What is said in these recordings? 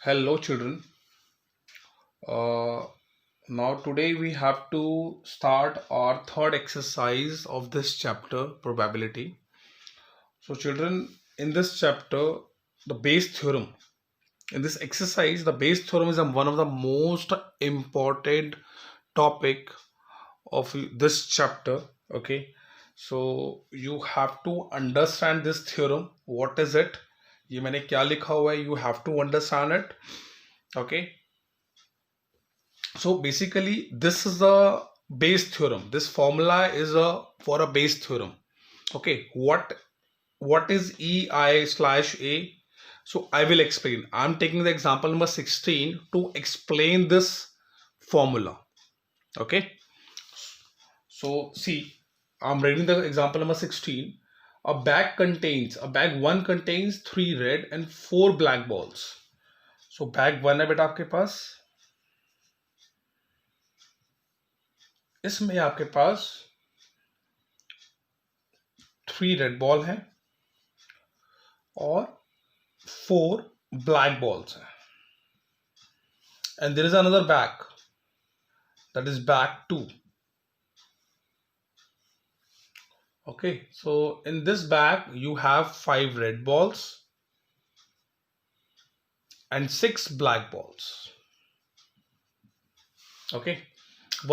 Hello, children. Uh, Now, today we have to start our third exercise of this chapter, probability. So, children, in this chapter, the Bayes theorem. In this exercise, the Bayes theorem is one of the most important topic of this chapter. Okay, so you have to understand this theorem. What is it? ये मैंने क्या लिखा हुआ है? You have to understand it. Okay. So basically, this is a Bayes theorem. This formula is for a Bayes theorem. Okay, what is EI slash A? So I will explain. I'm taking the example number 16 to explain this formula. Okay, so see, I'm reading the example number 16. A bag 1 contains 3 red and 4 black balls. So bag 1 है बेटा आपके पास, इसमें आपके पास 3 red ball हैं और 4 black balls हैं. And there is another bag, that is bag 2. Okay, so in this bag you have 5 red balls and 6 black balls. Okay,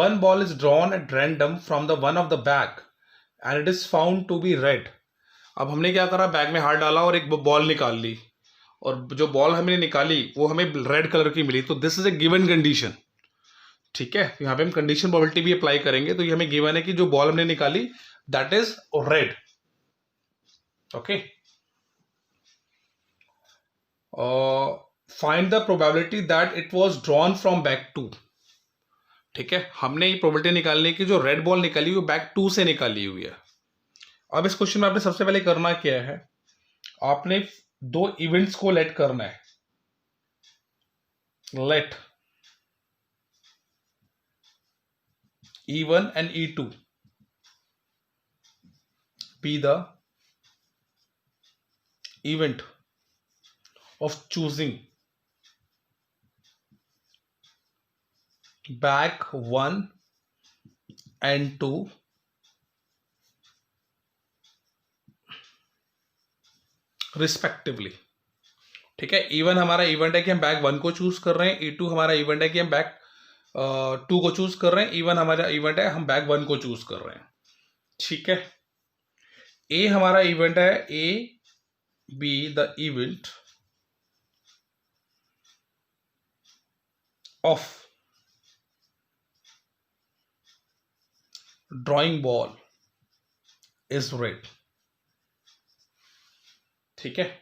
one ball is drawn at random from the one of the bag and it is found to be red. अब हमने क्या करा, bag में हाथ डाला और एक ball निकाल ली, और जो बॉल हमने निकाली वो हमें रेड कलर की मिली. तो this is a given condition. ठीक है, यहाँ पे हम कंडीशन प्रोबेबिलिटी भी अप्लाई करेंगे. तो ये हमें गिवन है कि जो बॉल हमने निकाली that is red. Okay, find the probability that it was drawn from bag 2. ठीक है, हमने ये प्रोबेबिलिटी निकालने की जो रेड बॉल निकाली हुई बैग 2 से निकाली हुई है. अब इस क्वेश्चन में आपने सबसे पहले करना क्या है, आपने दो इवेंट्स को लेट करना है. Let E1 and E2 be the event of choosing bag 1 and 2 respectively. ठीक है, E1 हमारा इवेंट है कि हम बैग 1 को चूज कर रहे हैं, E2 हमारा इवेंट है कि हम बैग 2 को चूज कर रहे हैं, E1 हमारा इवेंट है हम बैग 1 को चूज कर रहे हैं. ठीक है, ए हमारा इवेंट है, ए be the event of drawing ball is red. ठीक है,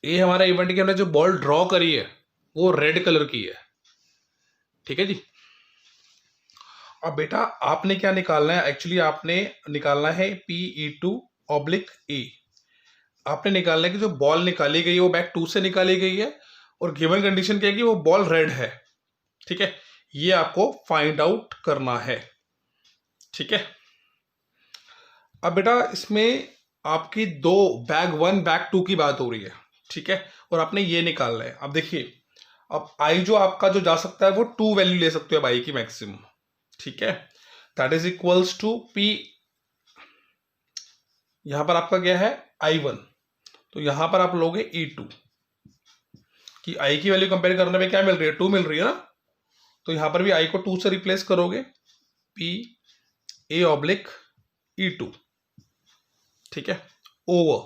ए हमारा इवेंट की हमने जो बॉल ड्रॉ करी है वो रेड कलर की है. ठीक है जी. अब बेटा आपने क्या निकालना है, एक्चुअली आपने निकालना है PE2 ऑब्लिक ए. आपने निकालना है कि जो बॉल निकाली गई है वो बैग 2 से निकाली गई है और गिवन कंडीशन क्या है कि वो बॉल रेड है. ठीक है, ये आपको फाइंड आउट करना है. ठीक है, अब बेटा इसमें आपकी दो बैग 1 बैग 2 की बात हो रही है. ठीक है, और आपने ये निकालना है. अब देखिए, अब आई जो आपका जो जा सकता है वो 2 वैल्यू ले सकते हो आई की मैक्सिमम. ठीक है, that is equals to P. यहां पर आपका क्या है I1, तो यहां पर आप लोगे E2 कि आई की वैल्यू कंपेयर करने में क्या मिल रही है, 2 मिल रही है ना. तो यहां पर भी आई को 2 से रिप्लेस करोगे, P A ऑब्लिक E2. ठीक है, ओवर.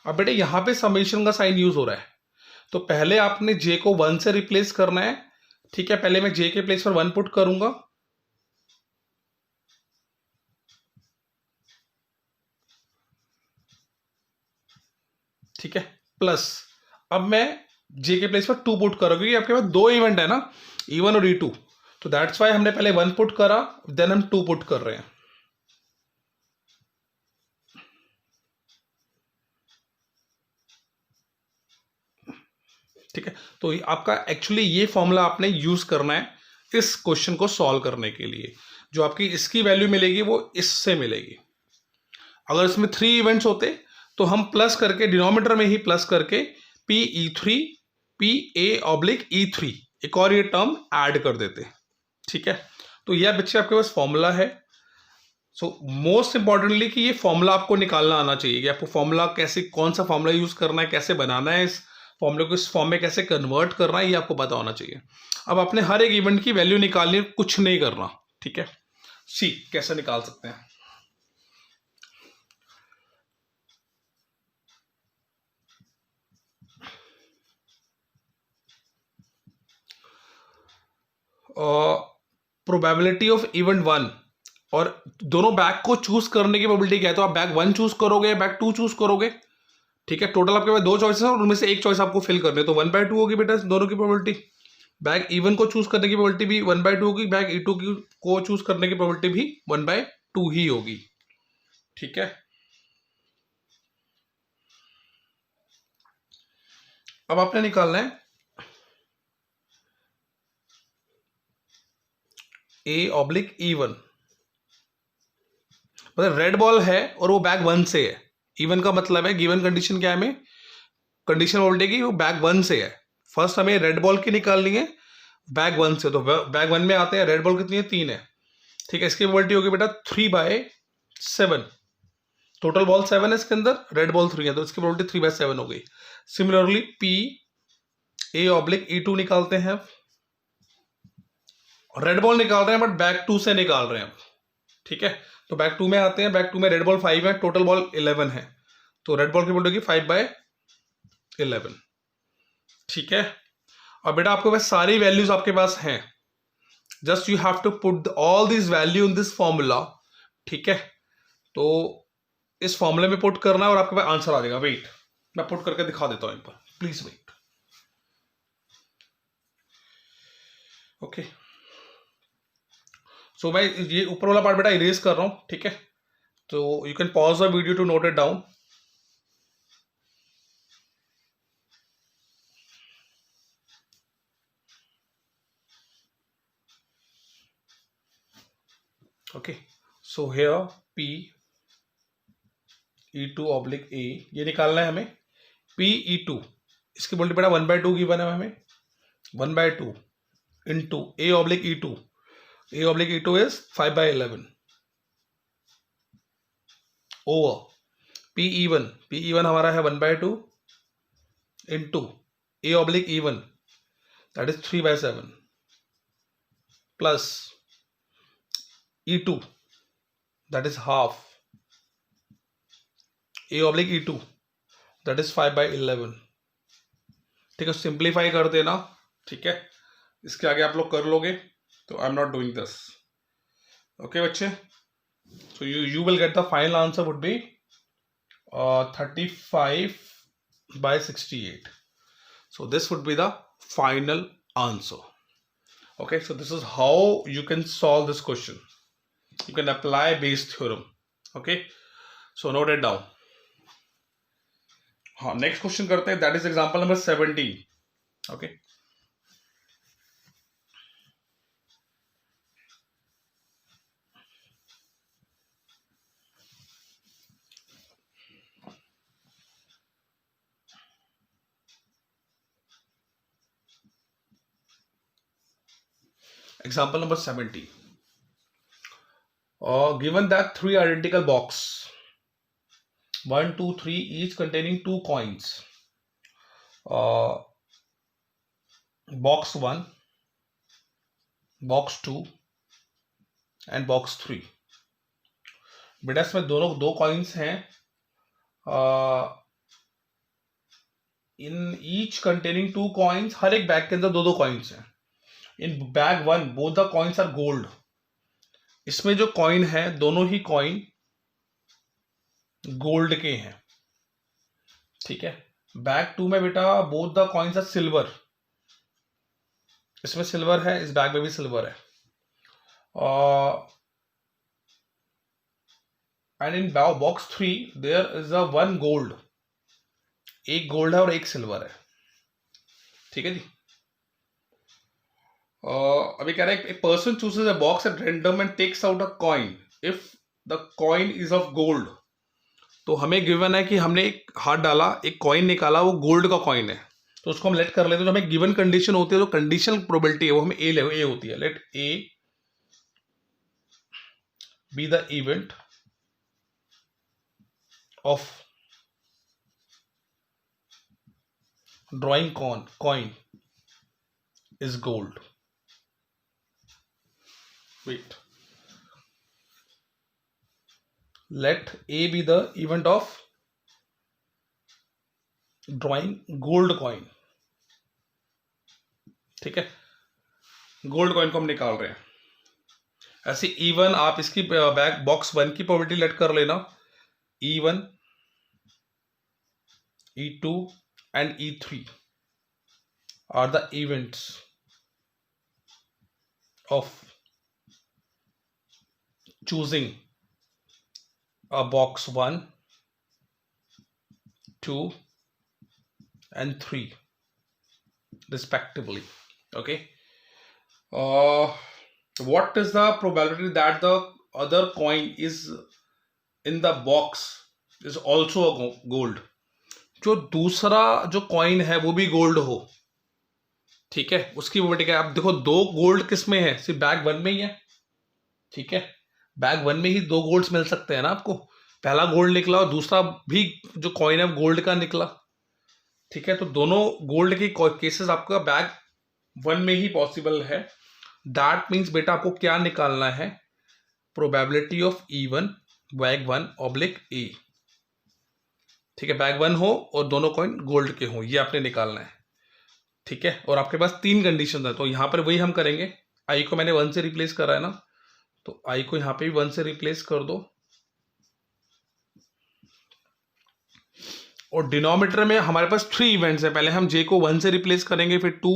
अब बेटे यहां पे समेशन का साइन यूज हो रहा है, तो पहले आपने J को 1 से रिप्लेस करना है. ठीक है, पहले मैं J के प्लेस पर 1 पुट करूंगा. ठीक है, प्लस अब मैं J के प्लेस पर 2 पुट करूंगा क्योंकि आपके पास दो इवेंट है ना, E1 और E2. तो दैट्स वाई हमने पहले 1 पुट करा, देन हम 2 पुट कर रहे हैं. ठीक है, तो आपका एक्चुअली ये फॉर्मूला आपने यूज करना है इस क्वेश्चन को सॉल्व करने के लिए. जो आपकी इसकी वैल्यू मिलेगी वो इससे मिलेगी. अगर इसमें 3 इवेंट्स होते तो हम प्लस करके डिनोमिनेटर में ही प्लस करके PE3 PA/E3 एक और ये टर्म ऐड कर देते, ठीक है। तो यह बच्चे आपके पास फॉर्मूला है। सो मोस्ट इंपॉर्टेंटली कि ये फॉर्मूला आपको निकालना आना चाहिए कि आपको फॉर्मूला कैसे, कौन सा फॉर्मूला यूज करना है, कैसे बनाना है, इस फॉर्मूले को इस फॉर्म में कैसे कन्वर्ट करना है, ये आपको पता होना चाहिए। अब आपने हर एक इवेंट की वैल्यू निकालनी है, कुछ नहीं करना, ठीक है। सी कैसे निकाल सकते हैं। प्रोबेबिलिटी ऑफ इवेंट 1 और दोनों बैग को चूज करने की प्रोबेबिलिटी क्या है, तो आप बैग 1 चूज करोगे, बैग 2 चूज करोगे, ठीक है। टोटल आपके पास 2 चॉइसेस है और उनमें से एक चॉइस आपको फिल करनी है, तो 1/2 होगी बेटा दोनों की प्रोबेबिलिटी। बैग E1 को चूज करने की प्रोबेबिलिटी भी 1/2 होगी, बैग E2 को चूज करने की प्रोबेबिलिटी भी 1/2 ही होगी, ठीक है। अब आपने निकालना है A/E1, मतलब रेड बॉल है और वो बैग 1 से है। इवन का मतलब है गिवन कंडीशन क्या है, हमें कंडीशन बोलते कि वो बैग 1 से है। फर्स्ट हमें रेड बॉल की निकालनी है बैग 1 से, तो बैग 1 में आते हैं, रेड बॉल कितनी है 3 है, ठीक है। इसकी प्रोबेबिलिटी होगी बेटा 3/7। टोटल बॉल 7 है इसके अंदर, रेड बॉल 3 है, तो इसकी प्रोबेबिलिटी 3/7 हो गई। सिमिलरली PA/E2 निकालते हैं, रेड बॉल निकाल रहे हैं बट बैग 2 से निकाल रहे हैं, ठीक है। तो बैग 2 में आते हैं, बैग 2 में रेड बॉल 5 है, टोटल बॉल 11 है, तो रेड बॉल की प्रोबेबिलिटी होगी 5/11, ठीक है। और बेटा आपके पास सारी वैल्यूज आपके पास हैं, just you have to put all this value in this formula, ठीक है। तो इस फॉर्मूले में पुट करना है और आपके पास आंसर आ जाएगा। वेट, मैं पुट करके दिखा देता हूं इन पर, प्लीज वेट, ओके। सो मैं ये ऊपर वाला पार्ट बेटा इरेज कर रहा हूं, ठीक है। तो you can pause the video to note it down. Okay, so here PE2/A ये निकालना है हमें। PE2 इसकी बोल्टी बेटा 1/2 गिवन है हमें, 1/2 into A/E2, A/E2 is 5/11 over PE1 हमारा है 1/2 into A/E1 that is 3/7 plus E2 that is half A/E2 that is 5/11, ठीक है। सिंप्लीफाई कर देना, ठीक है। इसके आगे आप लोग कर लोगे, तो I am not doing this, okay बच्चे। So you will get the final answer would be 35/68. So this would be the final answer. Okay, so this is how you can solve this question. You can apply Bayes theorem. Okay, so note it down. हाँ, next question करते हैं, that is example number 17. Okay. Example number 17. Given that 3 identical box, 1, 2, 3 each containing 2 coins. Box 1, box 2 and box 3. बेटा इसमें दोनों 2 coins हैं, in each containing 2 coins, हर एक bag के अंदर 2 कॉइन्स हैं। In bag 1 both the coins are gold, इसमें जो कॉइन है दोनों ही कॉइन गोल्ड के हैं, ठीक है। बैग 2 में बेटा both the coins are silver, इसमें सिल्वर है, इस बैग में भी सिल्वर है। And in box 3 there is a 1 gold, एक गोल्ड है और एक सिल्वर है, ठीक है जी। अभी कह रहा है, a person chooses a box at random and takes out a coin. If the coin is of gold, तो हमें गिवन है कि हमने एक हाथ डाला, एक कॉइन निकाला, वो गोल्ड का कॉइन है, तो उसको हम लेट कर लेते हैं। तो हमें गिवन कंडीशन होती है, तो कंडीशनल प्रोबेबिलिटी है वो हमें ए होती है। Let A be the event of drawing coin is gold. Wait, let A be the event of drawing gold coin। ठीक है, गोल्ड कॉइन को हम निकाल रहे हैं। ऐसे E1 आप इसकी बैक बॉक्स 1 की प्रोबेबिलिटी लेट कर लेना। E1, E2 and E3 are the events of choosing a box 1, 2 and 3 respectively। Okay, what is the probability that the other coin is in the box is also a gold? जो दूसरा जो coin है वो भी gold हो, ठीक है, उसकी प्रोबेबिलिटी क्या है? आप देखो, दो गोल्ड किस में है? सिर्फ बैग 1 में ही है। ठीक है, बैग 1 में ही 2 गोल्ड्स मिल सकते हैं ना आपको। पहला गोल्ड निकला और दूसरा भी जो कॉइन है गोल्ड का निकला। ठीक है, तो दोनों गोल्ड के केसेस आपका बैग 1 में ही पॉसिबल है। दैट मीन्स बेटा आपको क्या निकालना है? Probability of E1 bag 1 oblique A. ठीक है, बैग 1 हो और दोनों कॉइन गोल्ड के हो, ये आपने निकालना है। ठीक है, और आपके पास 3 कंडीशन है, तो यहां पर वही हम करेंगे। आई को मैंने 1 से रिप्लेस करा है ना, तो आई को यहां पे भी 1 से रिप्लेस कर दो, और डिनोमिनेटर में हमारे पास 3 इवेंट्स है। पहले हम जे को 1 से रिप्लेस करेंगे, फिर 2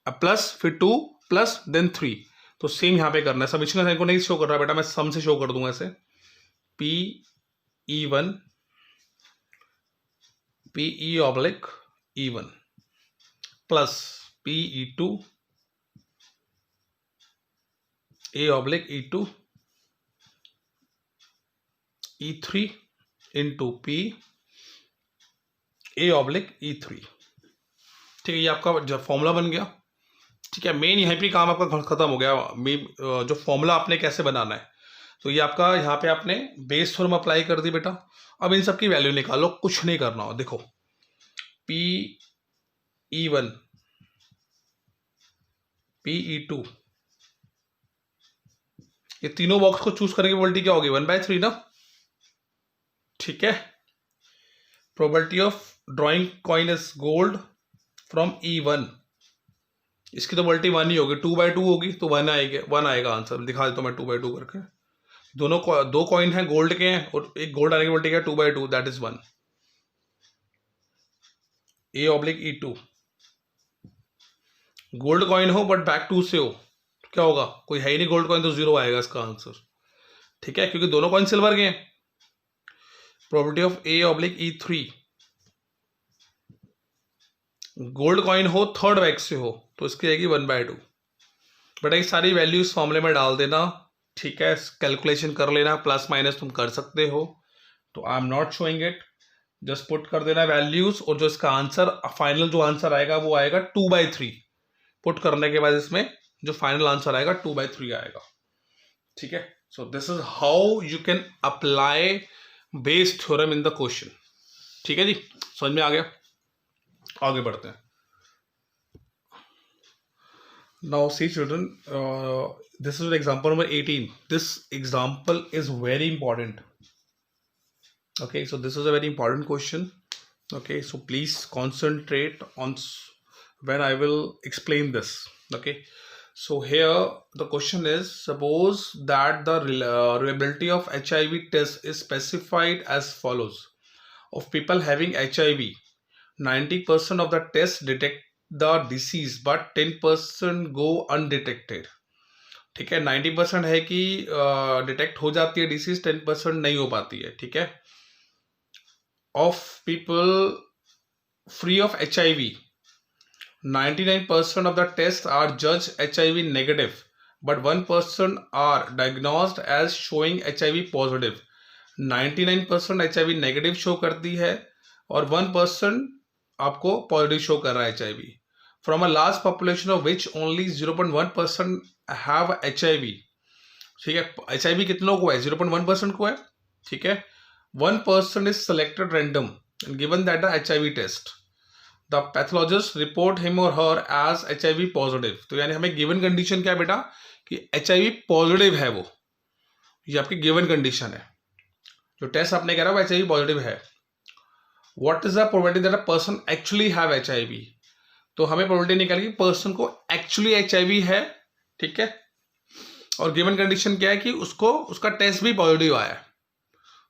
प्लस, फिर 2 प्लस, देन 3। तो सेम यहां पे करना है। समीशन का साइन को नहीं शो कर रहा बेटा, मैं सम से शो कर दूंगा ऐसे। P E1 PE oblique E1 plus PE2 A oblique E2 E3 into P A oblique E3। ठीक है, ये आपका जब फॉर्मूला बन गया। ठीक है, मेन यहीं पे काम आपका खत्म हो गया। जो फॉर्मूला आपने कैसे बनाना है, तो ये आपका यहाँ पे आपने बेस थ्योरम अप्लाई कर दी बेटा। अब इन सब की वैल्यू निकालो, कुछ नहीं करना हो। देखो, PE1 PE2 ये तीनों बॉक्स को चूज करने की प्रोबेबिलिटी क्या होगी? 1/3 ना। ठीक है, probability of drawing coin is gold from E1, इसकी तो प्रोबेबिलिटी 1 ही होगी। 2/2 होगी तो 1 आएगा आंसर। दिखा देता हूँ मैं 2/2 करके। दोनों दो कॉइन हैं, गोल्ड के हैं, और एक गोल्ड आने की प्रोबेबिलिटी क्या है? 2/2, that is 1। A oblique E2 gold coin हो बट बैक 2 से हो, तो क्या होगा? कोई है ही नहीं गोल्ड कॉइन, तो 0 आएगा इसका आंसर। ठीक है, क्योंकि दोनों कॉइन सिल्वर के हैं। Probability of A oblique E3 gold coin हो, थर्ड बैग से हो, तो इसकी आएगी 1/2। बेटा ये सारी वैल्यू इस फॉर्मूले में डाल देना। ठीक है, कैलकुलेशन कर लेना, प्लस माइनस तुम कर सकते हो। तो I am not showing it, just put कर देना वैल्यूज, और जो इसका आंसर फाइनल जो आंसर आएगा वो आएगा 2/3। पुट करने के बाद इसमें जो फाइनल आंसर आएगा 2/3 आएगा। ठीक है, so this is how you can apply Bayes theorem in the question. ठीक है जी, समझ में आ गया? आगे बढ़ते हैं। Now see children, this is example number 18. This example is very important. Okay, so this is a very important question. Okay, so please concentrate on when I will explain this. Okay, so here the question is, suppose that the reliability of HIV test is specified as follows. Of people having HIV, 90% of the tests detect the disease but 10% go undetected। ठीक है, 90% है कि detect हो जाती है disease, 10% नहीं हो पाती है। ठीक है, of people free of HIV, 99% of the tests are judged HIV negative, but 1% are diagnosed as showing HIV positive. 99% HIV negative show करती है और 1% आपको पॉजिटिव शो कर रहा है HIV। From a large population of which only 0.1% have HIV। ठीक है, HIV कितनों को है? 0.1% को है। ठीक है, 1% is selected random and given that the HIV test, the pathologist report him or her as HIV positive। तो यानी हमें गिवन कंडीशन क्या है बेटा कि HIV पॉजिटिव है, वो ये आपकी गिवन कंडीशन है। जो टेस्ट आपने करा वो HIV पॉजिटिव है। What is the probability that a person actually have HIV? तो हमें प्रोबेबिलिटी निकाली कि पर्सन को एक्चुअली HIV है। ठीक है, और गिवन कंडीशन क्या है कि उसको उसका टेस्ट भी पॉजिटिव आया है,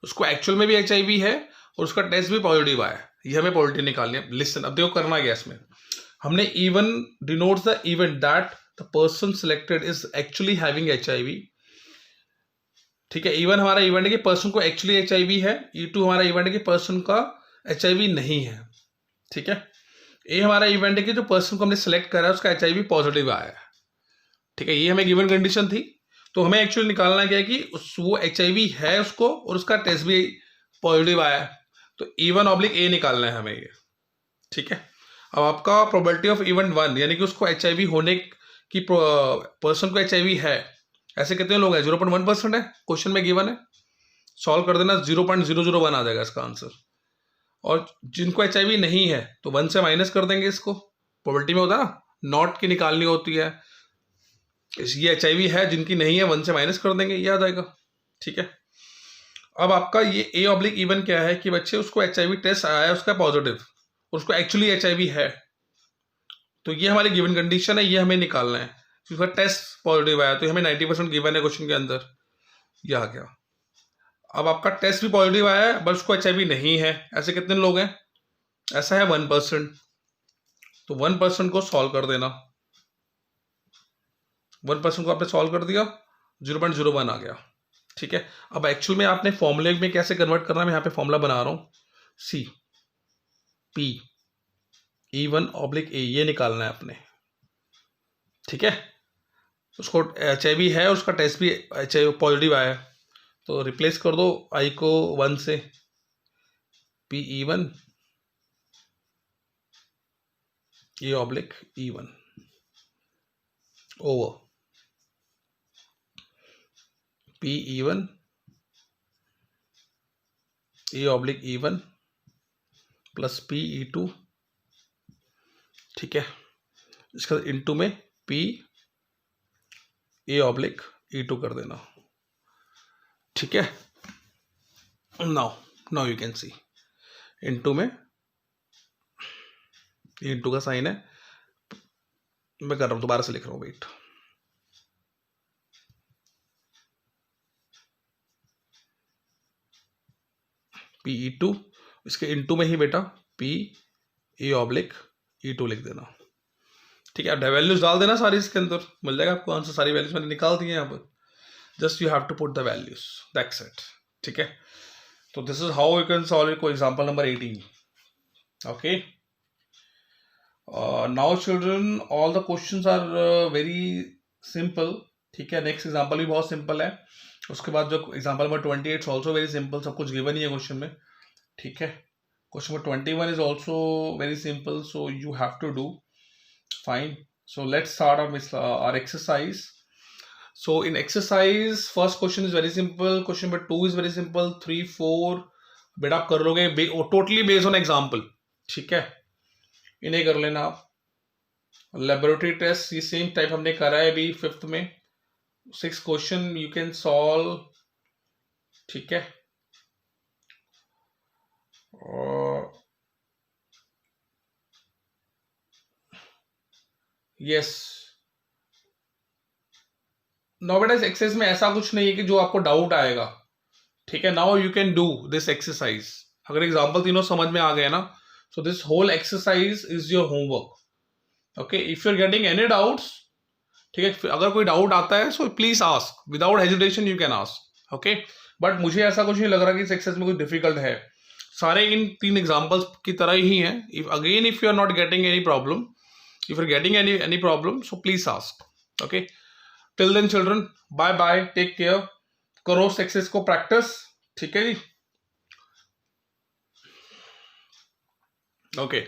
उसको एक्चुअल में भी HIV है और उसका टेस्ट भी पॉजिटिव आया है। ये हमें प्रोबेबिलिटी निकालनी है। लिसन, अब देखो करना क्या इसमें, हमने even denotes the event that the person selected is actually having HIV। ठीक है, इवन हमारा इवेंट है कि पर्सन को एक्चुअली HIV है। E2 हमारा इवेंट है कि पर्सन का HIV नहीं है। ठीक है, ए हमारा इवेंट है कि जो पर्सन को हमने सेलेक्ट करा है उसका HIV पॉजिटिव आया है। ठीक है, ये हमें गिवन कंडीशन थी। तो हमें एक्चुअली निकालना क्या है कि वो HIV है उसको और उसका टेस्ट भी पॉजिटिव आया है। तो E1/A निकालना है हमें ये। ठीक है, अब आपका प्रोबेबिलिटी ऑफ इवेंट 1 यानी कि उसको HIV होने की, पर्सन को HIV है, ऐसे कितने लोग हैं? 0.1% है, क्वेश्चन में गिवन है। सॉल्व कर देना, 0.001 आ जाएगा इसका आंसर। और जिनको HIV नहीं है तो 1 से माइनस कर देंगे इसको। प्रोबेबिलिटी में होता है ना, नॉट की निकालनी होती है। ये HIV है, जिनकी नहीं है 1 से माइनस कर देंगे, ये आ जाएगा। ठीक है, अब आपका ये A/E1 क्या है कि बच्चे उसको HIV टेस्ट आया है उसका पॉजिटिव, उसको एक्चुअली HIV है। तो ये हमारी गिवन कंडीशन है, ये हमें निकालना है। उसका टेस्ट पॉजिटिव आया तो हमें 90% गिवन है क्वेश्चन के अंदर, यह आ गया। अब आपका टेस्ट भी पॉजिटिव आया है बट उसको HIV नहीं है, ऐसे कितने लोग हैं? ऐसा है 1%। तो 1% को सॉल्व कर देना, 1% को आपने सॉल्व कर दिया, 0.01 आ गया। ठीक है, अब एक्चुअल में आपने फॉर्मूले में कैसे कन्वर्ट करना है, मैं यहाँ पे फॉर्मूला बना रहा हूँ। CP(E1/A) ये निकालना है आपने। ठीक है, उसको HIV है, उसका टेस्ट भी HIV पॉजिटिव आया है, तो रिप्लेस कर दो I को 1 से, P(E1)A/E1 over P(E1)A/E1 plus P(E2). ठीक है, इसका इनटू में P(A/E2) कर देना। ठीक है, now you can see into में इनटू का साइन है, मैं कर रहा हूं दोबारा से लिख रहा हूं, वेट। P(E2) इसके इनटू में ही बेटा P(A/E2) लिख देना। ठीक है, वैल्यूज डाल देना सारी, इसके अंदर मिल जाएगा आपको आंसर। सारी वैल्यूज मैंने निकाल दी है यहाँ पर, just you have to put the values, that's it. ठीक है, तो this is how you can solve को example number 18। Okay, now children all the questions are very simple. ठीक है, नेक्स्ट एग्जांपल भी बहुत सिंपल है। उसके बाद जो example number 28 also very simple, सब कुछ गिवन ही है क्वेश्चन में। ठीक है, question number 21 is also very simple, so you have to do fine. So let's start our exercise. So in exercise first question is very simple, question number 2 is very simple, 3 4 बेटा आप कर लोगे totally based on example। ठीक है, इन्हें कर लेना आप। लेबोरेटरी टेस्ट ये सेम टाइप हमने करा है अभी 5th में, 6 क्वेश्चन यू कैन सॉल्व। ठीक है, और यस, नाउ बेटा इस एक्सरसाइज में ऐसा कुछ नहीं है कि जो आपको डाउट आएगा। ठीक है, now you can do this exercise. अगर एग्जांपल तीनों समझ में आ गए ना, so this whole exercise is your homework. Okay, if you are getting any doubts, ठीक है, अगर कोई डाउट आता है so please ask, without hesitation you can ask. Okay, but मुझे ऐसा कुछ नहीं लग रहा कि इस एक्सरसाइज में कुछ डिफिकल्ट है, सारे इन 3 एग्जाम्पल्स की तरह ही हैं। If you are not getting any problem, if you're getting any problem, so please ask. Okay, till then children, bye bye, take care, करो एक्सरसाइज को प्रैक्टिस। ठीक है जी, ओके।